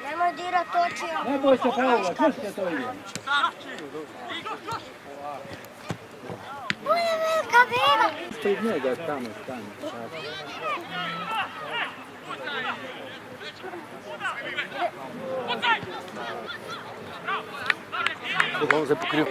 Nemoj dirat oči. Ne boj se Paula, čvršće to ide. Bude velika beba. Ispred njega tamo stane. Kako on se pokrio?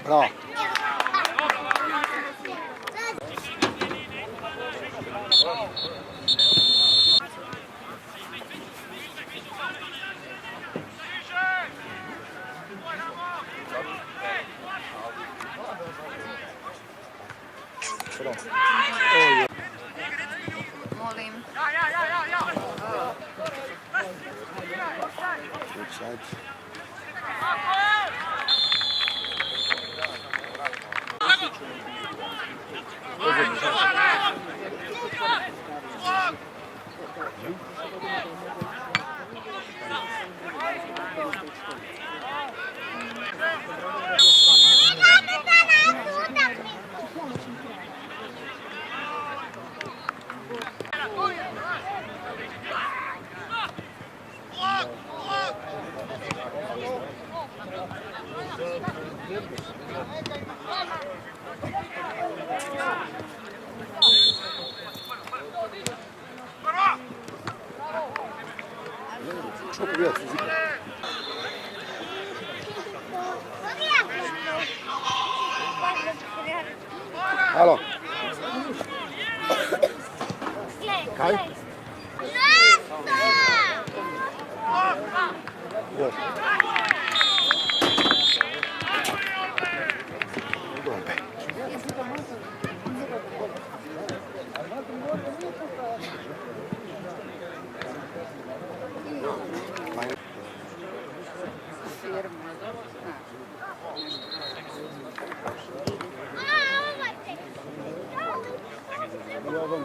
Bravo. Molim. Što pobijati fizika? Halo. Kaj? Gol. Dombe.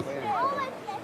Firma.